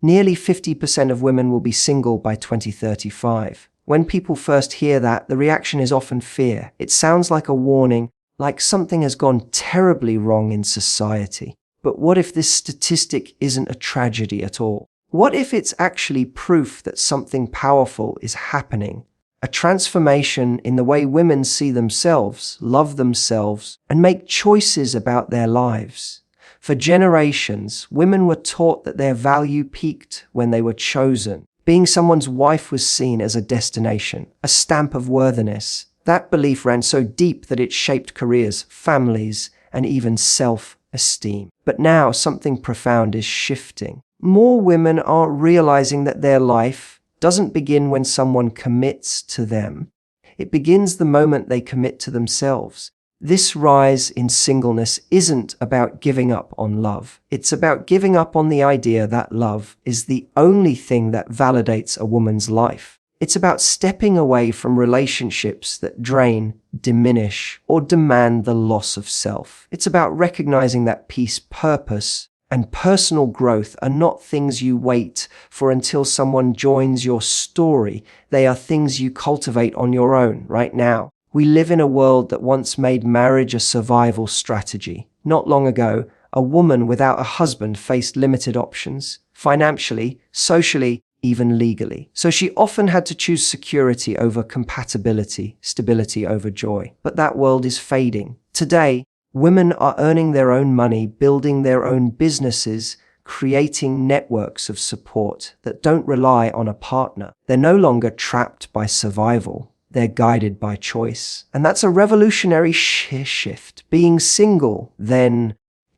Nearly 50% of women will be single by 2035. When people first hear that, the reaction is often fear. It sounds like a warning, like something has gone terribly wrong in society. But what if this statistic isn't a tragedy at all? What if it's actually proof that something powerful is happening? A transformation in the way women see themselves, love themselves, and make choices about their lives. For generations, women were taught that their value peaked when they were chosen. Being someone's wife was seen as a destination, a stamp of worthiness. That belief ran so deep that it shaped careers, families, and even self-esteem. But now something profound is shifting. More women are realizing that their life doesn't begin when someone commits to them. It begins the moment they commit to themselves. This rise in singleness isn't about giving up on love. It's about giving up on the idea that love is the only thing that validates a woman's life. It's about stepping away from relationships that drain, diminish, or demand the loss of self. It's about recognizing that peace, purpose, and personal growth are not things you wait for until someone joins your story. They are things you cultivate on your own right now. We live in a world that once made marriage a survival strategy. Not long ago, a woman without a husband faced limited options, financially, socially, even legally. So she often had to choose security over compatibility, stability over joy. But that world is fading. Today, women are earning their own money, building their own businesses, creating networks of support that don't rely on a partner. They're no longer trapped by survival. They're guided by choice. And that's a revolutionary shift. Being single, then,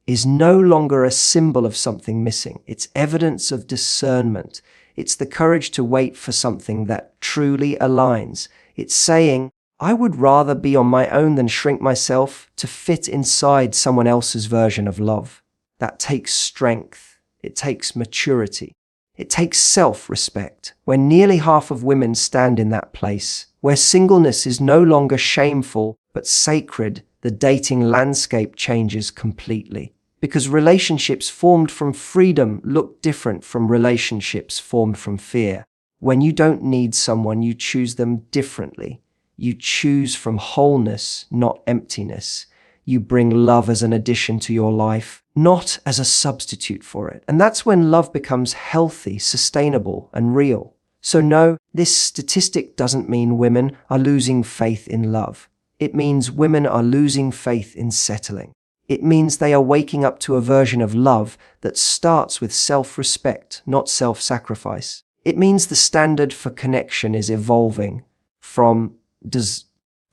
is no longer a symbol of something missing. It's evidence of discernment. It's the courage to wait for something that truly aligns. It's saying, I would rather be on my own than shrink myself to fit inside someone else's version of love. That takes strength. It takes maturity. It takes self-respect. When nearly half of women stand in that place, where singleness is no longer shameful but sacred, the dating landscape changes completely. Because relationships formed from freedom look different from relationships formed from fear. When you don't need someone, you choose them differently. You choose from wholeness, not emptiness. You bring love as an addition to your life, not as a substitute for it. And that's when love becomes healthy, sustainable, and real. So no, this statistic doesn't mean women are losing faith in love. It means women are losing faith in settling. It means they are waking up to a version of love that starts with self-respect, not self-sacrifice. It means the standard for connection is evolving from does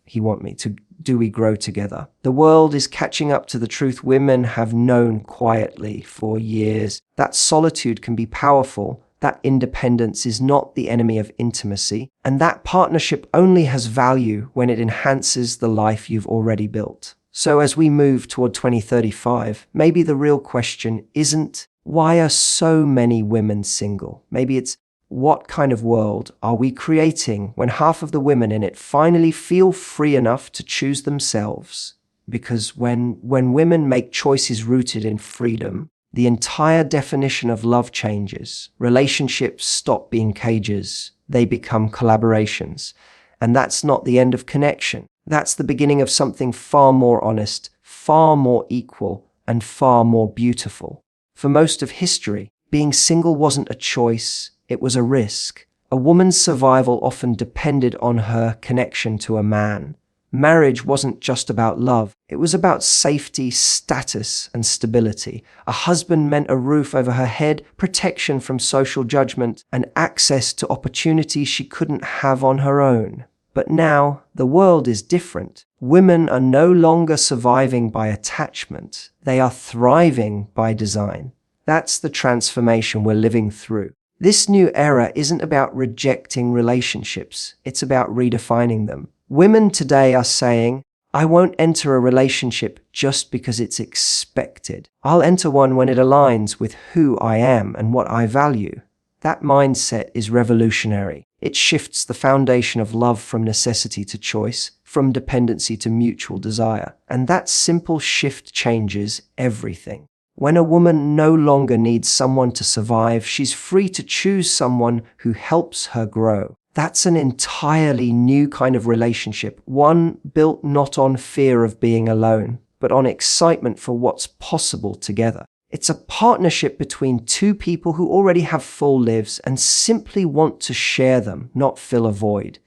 he want me to do we grow together? The world is catching up to the truth women have known quietly for years. That solitude can be powerful. That independence is not the enemy of intimacy, and that partnership only has value when it enhances the life you've already built. So as we move toward 2035, maybe the real question isn't, why are so many women single? Maybe it's, what kind of world are we creating when half of the women in it finally feel free enough to choose themselves? Because when women make choices rooted in freedom, the entire definition of love changes. Relationships stop being cages. They become collaborations. And that's not the end of connection. That's the beginning of something far more honest, far more equal, and far more beautiful. For most of history, being single wasn't a choice, it was a risk. A woman's survival often depended on her connection to a man. Marriage wasn't just about love, it was about safety, status, and stability. A husband meant a roof over her head, protection from social judgment, and access to opportunities she couldn't have on her own. But now, the world is different. Women are no longer surviving by attachment. They are thriving by design. That's the transformation we're living through. This new era isn't about rejecting relationships. It's about redefining them. Women today are saying, I won't enter a relationship just because it's expected. I'll enter one when it aligns with who I am and what I value. That mindset is revolutionary. It shifts the foundation of love from necessity to choice, from dependency to mutual desire. And that simple shift changes everything. When a woman no longer needs someone to survive, she's free to choose someone who helps her grow. That's an entirely new kind of relationship, one built not on fear of being alone, but on excitement for what's possible together. It's a partnership between two people who already have full lives and simply want to share them, not fill a void.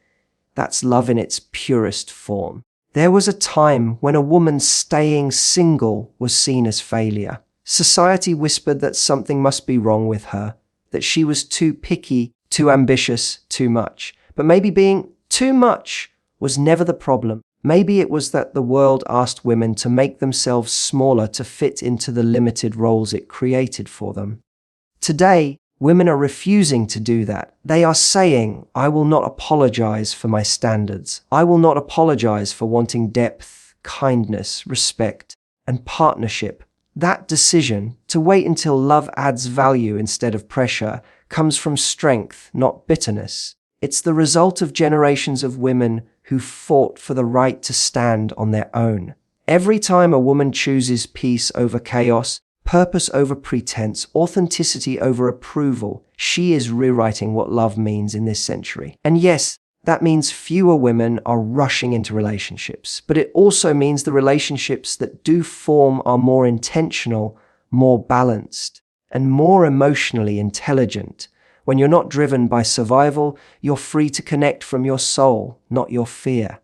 That's love in its purest form. There was a time when a woman staying single was seen as failure. Society whispered that something must be wrong with her, that she was too picky, too ambitious, too much. But maybe being too much was never the problem. Maybe it was that the world asked women to make themselves smaller to fit into the limited roles it created for them. Today, women are refusing to do that. They are saying, I will not apologize for my standards. I will not apologize for wanting depth, kindness, respect, and partnership. That decision, to wait until love adds value instead of pressure, comes from strength, not bitterness. It's the result of generations of women who fought for the right to stand on their own. Every time a woman chooses peace over chaos, purpose over pretense, authenticity over approval, she is rewriting what love means in this century. And yes, that means fewer women are rushing into relationships, but it also means the relationships that do form are more intentional, more balanced, and more emotionally intelligent. When you're not driven by survival, you're free to connect from your soul, not your fear.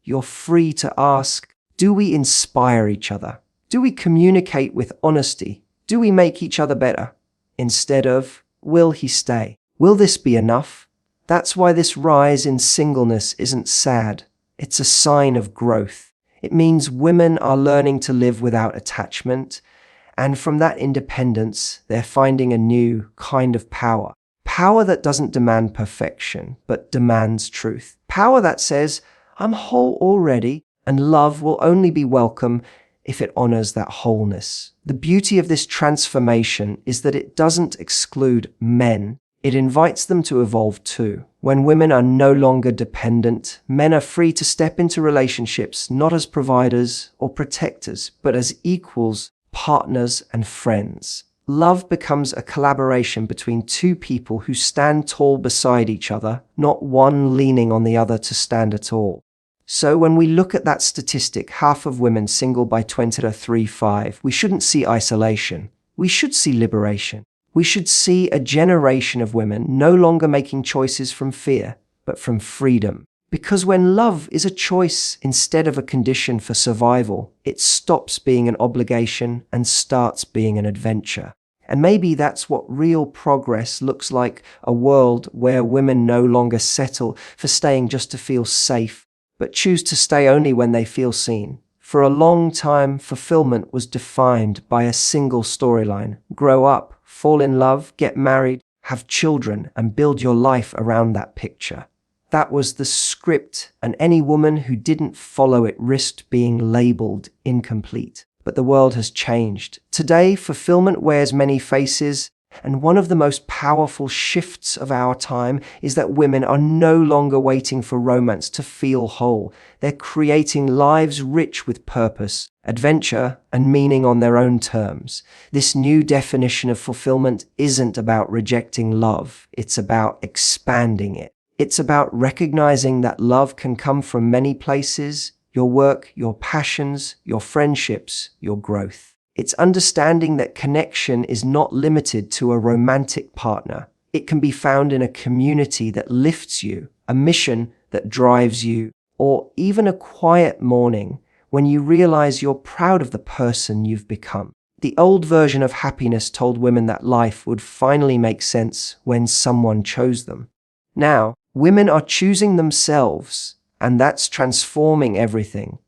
You're free to ask, do we inspire each other? Do we communicate with honesty? Do we make each other better? Instead of, will he stay? Will this be enough? That's why this rise in singleness isn't sad. It's a sign of growth. It means women are learning to live without attachment, and from that independence, they're finding a new kind of power. Power that doesn't demand perfection, but demands truth. Power that says, I'm whole already, and love will only be welcome if it honors that wholeness. The beauty of this transformation is that it doesn't exclude men. It invites them to evolve too. When women are no longer dependent, men are free to step into relationships not as providers or protectors, but as equals, partners, and friends. Love becomes a collaboration between two people who stand tall beside each other, not one leaning on the other to stand at all. So when we look at that statistic, half of women single by 2035, we shouldn't see isolation. We should see liberation. We should see a generation of women no longer making choices from fear, but from freedom. Because when love is a choice instead of a condition for survival, it stops being an obligation and starts being an adventure. And maybe that's what real progress looks like, a world where women no longer settle for staying just to feel safe, but choose to stay only when they feel seen. For a long time, fulfillment was defined by a single storyline. Grow up, fall in love, get married, have children, and build your life around that picture. That was the script, and any woman who didn't follow it risked being labeled incomplete. But the world has changed. Today, fulfillment wears many faces, and one of the most powerful shifts of our time is that women are no longer waiting for romance to feel whole. They're creating lives rich with purpose, adventure, and meaning on their own terms. This new definition of fulfillment isn't about rejecting love. It's about expanding it. It's about recognizing that love can come from many places: your work, your passions, your friendships, your growth. It's understanding that connection is not limited to a romantic partner. It can be found in a community that lifts you, a mission that drives you, or even a quiet morning when you realize you're proud of the person you've become. The old version of happiness told women that life would finally make sense when someone chose them. Now, women are choosing themselves, and that's transforming everything.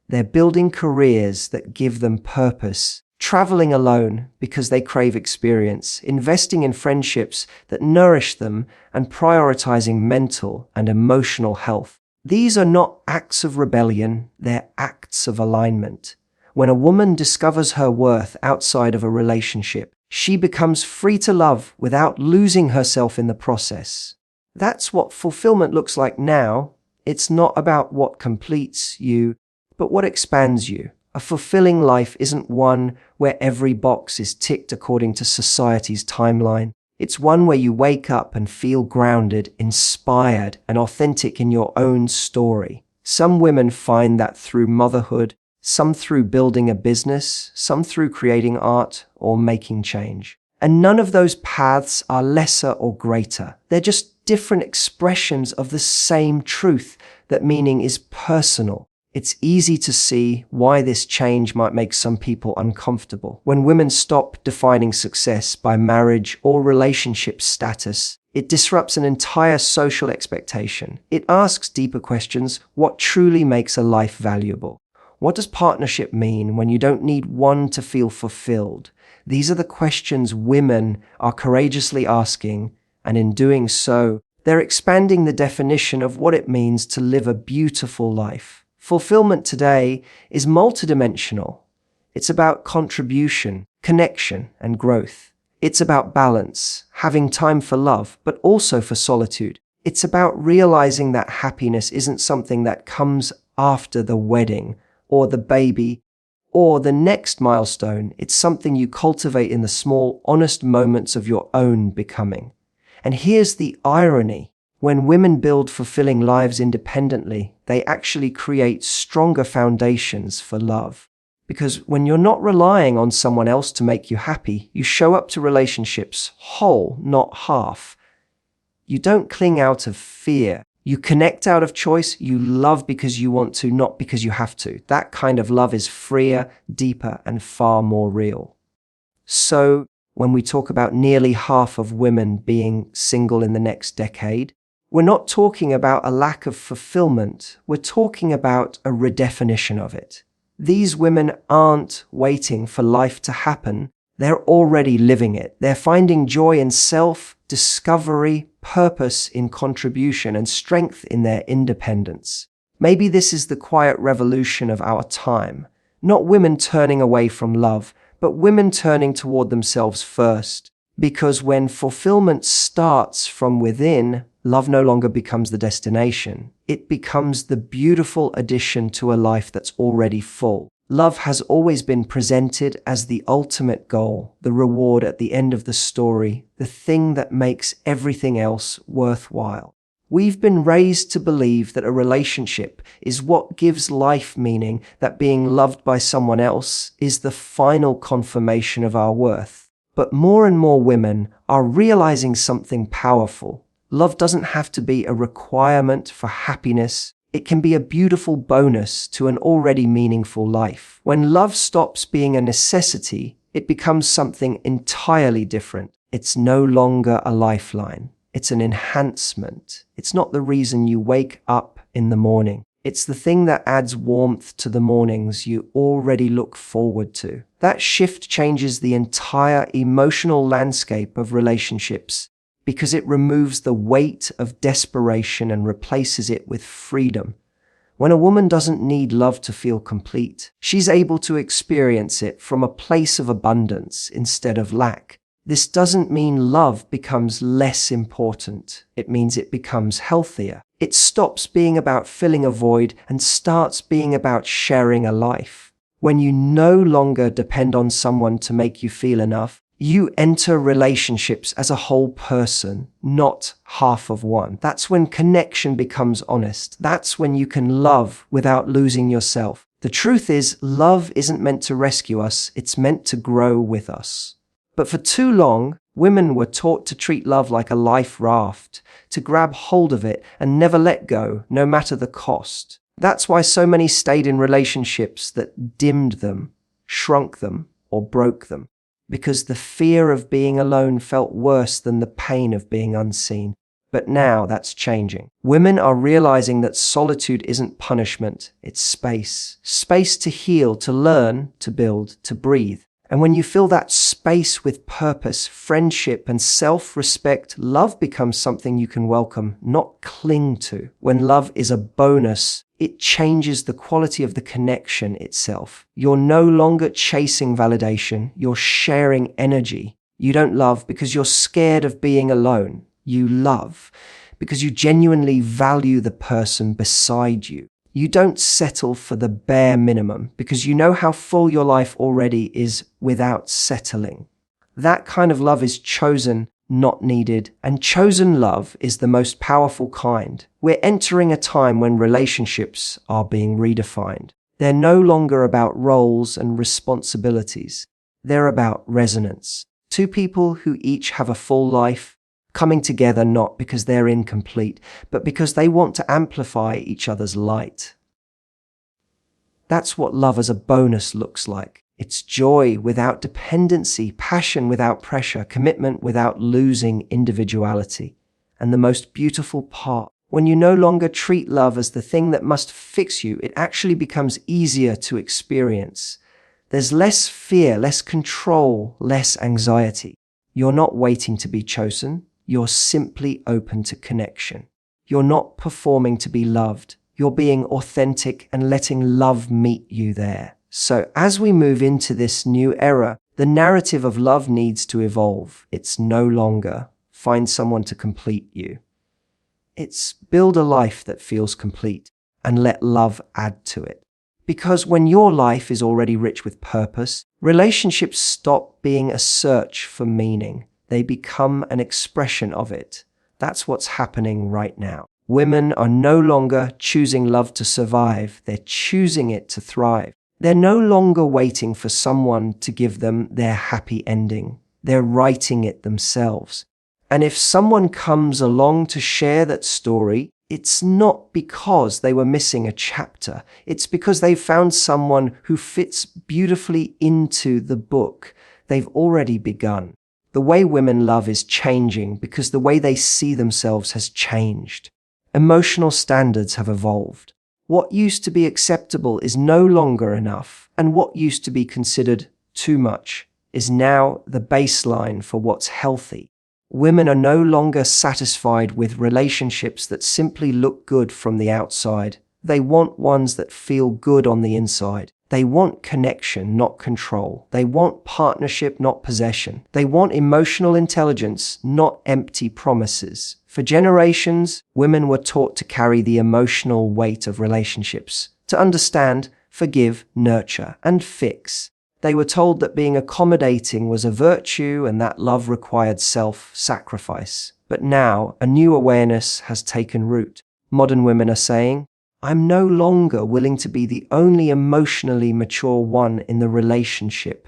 They're building careers that give them purpose, traveling alone because they crave experience, investing in friendships that nourish them, and prioritizing mental and emotional health. These are not acts of rebellion, they're acts of alignment. When a woman discovers her worth outside of a relationship, she becomes free to love without losing herself in the process. That's what fulfillment looks like now. It's not about what completes you, but what expands you. A fulfilling life isn't one where every box is ticked according to society's timeline. It's one where you wake up and feel grounded, inspired, and authentic in your own story. Some women find that through motherhood, some through building a business, some through creating art or making change. And none of those paths are lesser or greater. They're just different expressions of the same truth, that meaning is personal. It's easy to see why this change might make some people uncomfortable. When women stop defining success by marriage or relationship status, it disrupts an entire social expectation. It asks deeper questions: what truly makes a life valuable? What does partnership mean when you don't need one to feel fulfilled? These are the questions women are courageously asking, and in doing so, they're expanding the definition of what it means to live a beautiful life. Fulfillment today is multidimensional. It's about contribution, connection, and growth. It's about balance, having time for love, but also for solitude. It's about realizing that happiness isn't something that comes after the wedding, or the baby, or the next milestone. It's something you cultivate in the small, honest moments of your own becoming. And here's the irony. When women build fulfilling lives independently, they actually create stronger foundations for love. Because when you're not relying on someone else to make you happy, you show up to relationships whole, not half. You don't cling out of fear. You connect out of choice. You love because you want to, not because you have to. That kind of love is freer, deeper, and far more real. So, when we talk about nearly half of women being single in the next decade, we're not talking about a lack of fulfillment. We're talking about a redefinition of it. These women aren't waiting for life to happen. They're already living it. They're finding joy in self-discovery, purpose in contribution, and strength in their independence. Maybe this is the quiet revolution of our time. Not women turning away from love, but women turning toward themselves first. Because when fulfillment starts from within, love no longer becomes the destination. It becomes the beautiful addition to a life that's already full. Love has always been presented as the ultimate goal, the reward at the end of the story, the thing that makes everything else worthwhile. We've been raised to believe that a relationship is what gives life meaning, that being loved by someone else is the final confirmation of our worth. But more and more women are realizing something powerful. Love doesn't have to be a requirement for happiness. It can be a beautiful bonus to an already meaningful life. When love stops being a necessity, it becomes something entirely different. It's no longer a lifeline. It's an enhancement. It's not the reason you wake up in the morning. It's the thing that adds warmth to the mornings you already look forward to. That shift changes the entire emotional landscape of relationships because it removes the weight of desperation and replaces it with freedom. When a woman doesn't need love to feel complete, she's able to experience it from a place of abundance instead of lack. This doesn't mean love becomes less important. It means it becomes healthier. It stops being about filling a void and starts being about sharing a life. When you no longer depend on someone to make you feel enough, you enter relationships as a whole person, not half of one. That's when connection becomes honest. That's when you can love without losing yourself. The truth is, love isn't meant to rescue us. It's meant to grow with us. But for too long, women were taught to treat love like a life raft, to grab hold of it and never let go, no matter the cost. That's why so many stayed in relationships that dimmed them, shrunk them, or broke them. Because the fear of being alone felt worse than the pain of being unseen. But now that's changing. Women are realizing that solitude isn't punishment, it's space. Space to heal, to learn, to build, to breathe. And when you fill that space with purpose, friendship, and self-respect, love becomes something you can welcome, not cling to. When love is a bonus, it changes the quality of the connection itself. You're no longer chasing validation, you're sharing energy. You don't love because you're scared of being alone. You love because you genuinely value the person beside you. You don't settle for the bare minimum because you know how full your life already is without settling. That kind of love is chosen, not needed, and chosen love is the most powerful kind. We're entering a time when relationships are being redefined. They're no longer about roles and responsibilities. They're about resonance. Two people who each have a full life, coming together not because they're incomplete, but because they want to amplify each other's light. That's what love as a bonus looks like. It's joy without dependency, passion without pressure, commitment without losing individuality. And the most beautiful part, when you no longer treat love as the thing that must fix you, it actually becomes easier to experience. There's less fear, less control, less anxiety. You're not waiting to be chosen. You're simply open to connection. You're not performing to be loved. You're being authentic and letting love meet you there. So as we move into this new era, the narrative of love needs to evolve. It's no longer find someone to complete you. It's build a life that feels complete and let love add to it. Because when your life is already rich with purpose, relationships stop being a search for meaning. They become an expression of it. That's what's happening right now. Women are no longer choosing love to survive. They're choosing it to thrive. They're no longer waiting for someone to give them their happy ending. They're writing it themselves. And if someone comes along to share that story, it's not because they were missing a chapter. It's because they've found someone who fits beautifully into the book. They've already begun. The way women love is changing because the way they see themselves has changed. Emotional standards have evolved. What used to be acceptable is no longer enough, and what used to be considered too much is now the baseline for what's healthy. Women are no longer satisfied with relationships that simply look good from the outside. They want ones that feel good on the inside. They want connection, not control. They want partnership, not possession. They want emotional intelligence, not empty promises. For generations, women were taught to carry the emotional weight of relationships, to understand, forgive, nurture, and fix. They were told that being accommodating was a virtue and that love required self-sacrifice. But now, a new awareness has taken root. Modern women are saying, I'm no longer willing to be the only emotionally mature one in the relationship.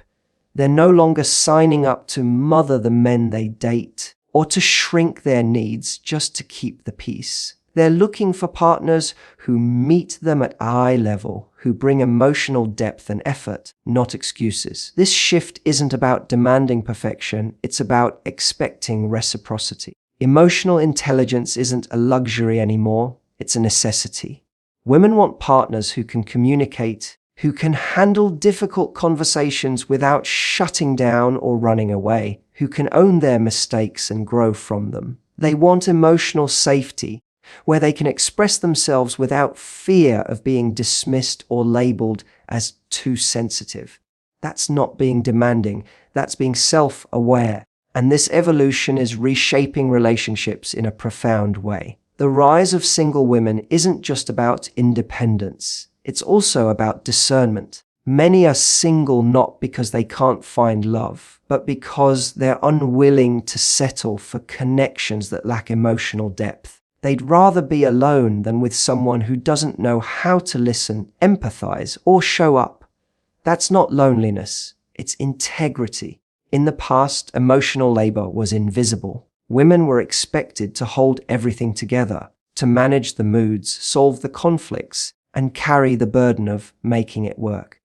They're no longer signing up to mother the men they date or to shrink their needs just to keep the peace. They're looking for partners who meet them at eye level, who bring emotional depth and effort, not excuses. This shift isn't about demanding perfection, it's about expecting reciprocity. Emotional intelligence isn't a luxury anymore, it's a necessity. Women want partners who can communicate, who can handle difficult conversations without shutting down or running away, who can own their mistakes and grow from them. They want emotional safety, where they can express themselves without fear of being dismissed or labeled as too sensitive. That's not being demanding, that's being self-aware. And this evolution is reshaping relationships in a profound way. The rise of single women isn't just about independence, it's also about discernment. Many are single not because they can't find love, but because they're unwilling to settle for connections that lack emotional depth. They'd rather be alone than with someone who doesn't know how to listen, empathize, or show up. That's not loneliness, it's integrity. In the past, emotional labor was invisible. Women were expected to hold everything together, to manage the moods, solve the conflicts, and carry the burden of making it work.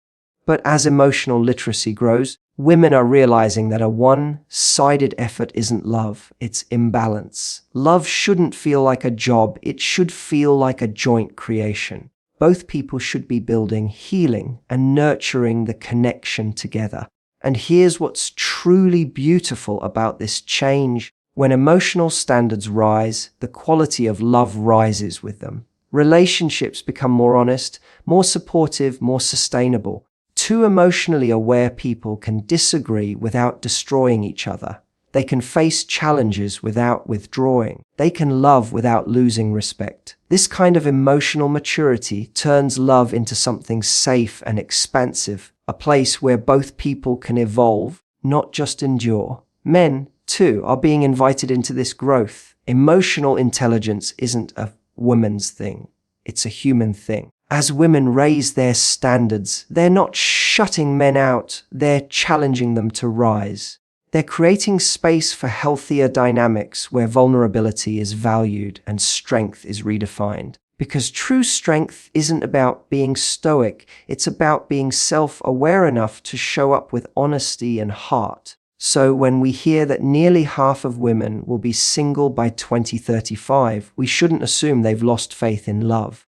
But as emotional literacy grows, women are realizing that a one-sided effort isn't love, it's imbalance. Love shouldn't feel like a job, it should feel like a joint creation. Both people should be building, healing, and nurturing the connection together. And here's what's truly beautiful about this change. When emotional standards rise, the quality of love rises with them. Relationships become more honest, more supportive, more sustainable. Two emotionally aware people can disagree without destroying each other. They can face challenges without withdrawing. They can love without losing respect. This kind of emotional maturity turns love into something safe and expansive, a place where both people can evolve, not just endure. Men, too, are being invited into this growth. Emotional intelligence isn't a woman's thing. It's a human thing. As women raise their standards, they're not shutting men out, they're challenging them to rise. They're creating space for healthier dynamics where vulnerability is valued and strength is redefined. Because true strength isn't about being stoic, it's about being self-aware enough to show up with honesty and heart. So when we hear that nearly half of women will be single by 2035, we shouldn't assume they've lost faith in love.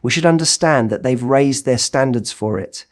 We should understand that they've raised their standards for it.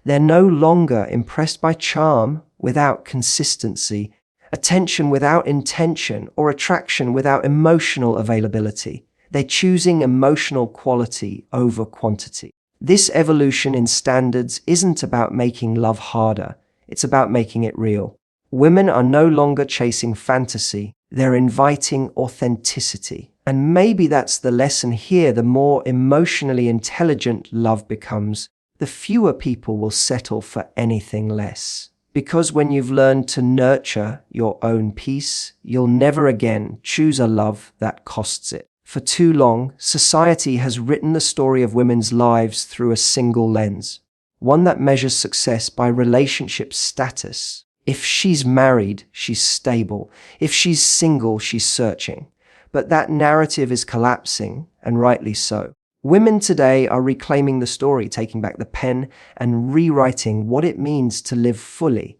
They're no longer impressed by charm without consistency, attention without intention, or attraction without emotional availability. They're choosing emotional quality over quantity. This evolution in standards isn't about making love harder, it's about making it real. Women are no longer chasing fantasy, they're inviting authenticity. And maybe that's the lesson here: the more emotionally intelligent love becomes, the fewer people will settle for anything less. Because when you've learned to nurture your own peace, you'll never again choose a love that costs it. For too long, society has written the story of women's lives through a single lens, one that measures success by relationship status. If she's married, she's stable. If she's single, she's searching. But that narrative is collapsing, and rightly so. Women today are reclaiming the story, taking back the pen and rewriting what it means to live fully.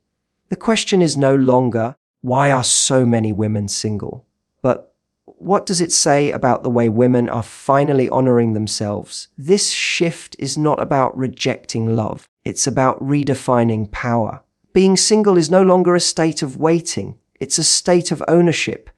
The question is no longer, why are so many women single? But what does it say about the way women are finally honoring themselves? This shift is not about rejecting love. It's about redefining power. Being single is no longer a state of waiting. It's a state of ownership.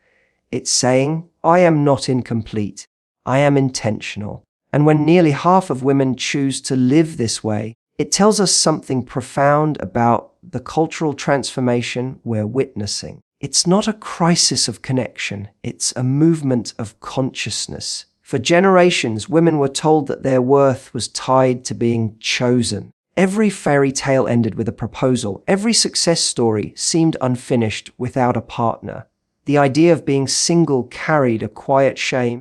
It's saying, I am not incomplete. I am intentional. And when nearly half of women choose to live this way, it tells us something profound about the cultural transformation we're witnessing. It's not a crisis of connection, it's a movement of consciousness. For generations, women were told that their worth was tied to being chosen. Every fairy tale ended with a proposal. Every success story seemed unfinished without a partner. The idea of being single carried a quiet shame,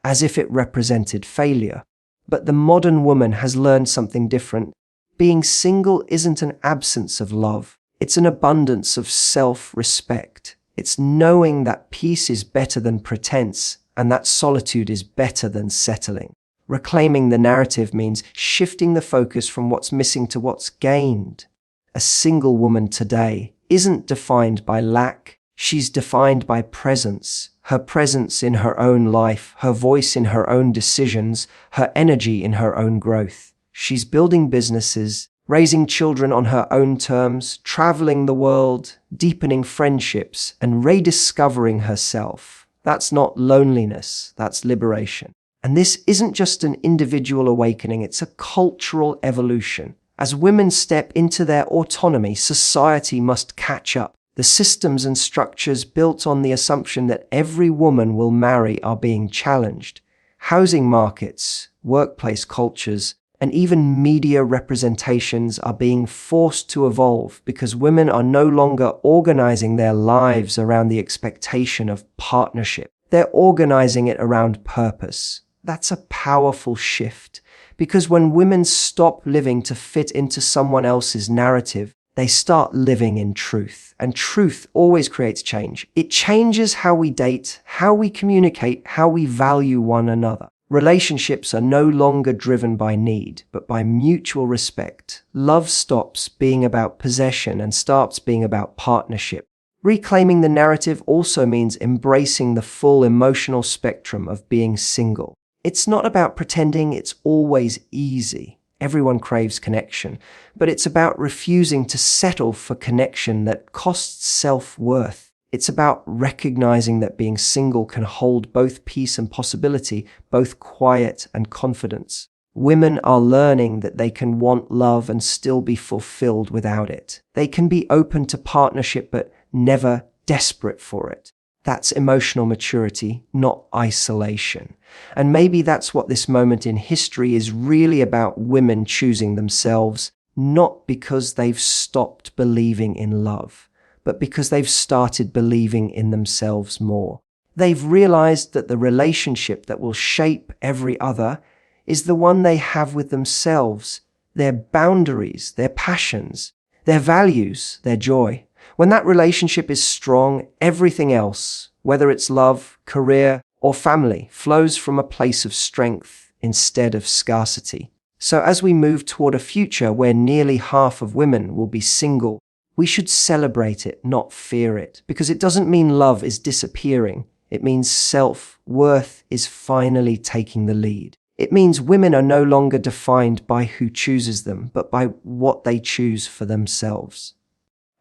as if it represented failure. But the modern woman has learned something different. Being single isn't an absence of love. It's an abundance of self-respect. It's knowing that peace is better than pretense, and that solitude is better than settling. Reclaiming the narrative means shifting the focus from what's missing to what's gained. A single woman today isn't defined by lack. She's defined by presence. Her presence in her own life, her voice in her own decisions, her energy in her own growth. She's building businesses, raising children on her own terms, traveling the world, deepening friendships, and rediscovering herself. That's not loneliness, that's liberation. And this isn't just an individual awakening, it's a cultural evolution. As women step into their autonomy, society must catch up. The systems and structures built on the assumption that every woman will marry are being challenged. Housing markets, workplace cultures, and even media representations are being forced to evolve because women are no longer organizing their lives around the expectation of partnership. They're organizing it around purpose. That's a powerful shift, because when women stop living to fit into someone else's narrative, they start living in truth. And truth always creates change. It changes how we date, how we communicate, how we value one another. Relationships are no longer driven by need, but by mutual respect. Love stops being about possession and starts being about partnership. Reclaiming the narrative also means embracing the full emotional spectrum of being single. It's not about pretending it's always easy. Everyone craves connection, but it's about refusing to settle for connection that costs self-worth. It's about recognizing that being single can hold both peace and possibility, both quiet and confidence. Women are learning that they can want love and still be fulfilled without it. They can be open to partnership but never desperate for it. That's emotional maturity, not isolation. And maybe that's what this moment in history is really about: women choosing themselves, not because they've stopped believing in love, but because they've started believing in themselves more. They've realized that the relationship that will shape every other is the one they have with themselves, their boundaries, their passions, their values, their joy. When that relationship is strong, everything else, whether it's love, career, or family, flows from a place of strength instead of scarcity. So as we move toward a future where nearly half of women will be single, we should celebrate it, not fear it, because it doesn't mean love is disappearing. It means self-worth is finally taking the lead. It means women are no longer defined by who chooses them, but by what they choose for themselves.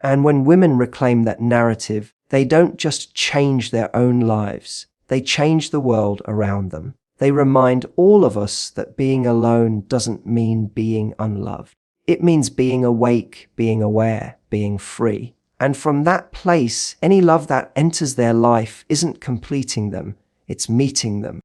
And when women reclaim that narrative, they don't just change their own lives, they change the world around them. They remind all of us that being alone doesn't mean being unloved. It means being awake, being aware, being free. And from that place, any love that enters their life isn't completing them, it's meeting them.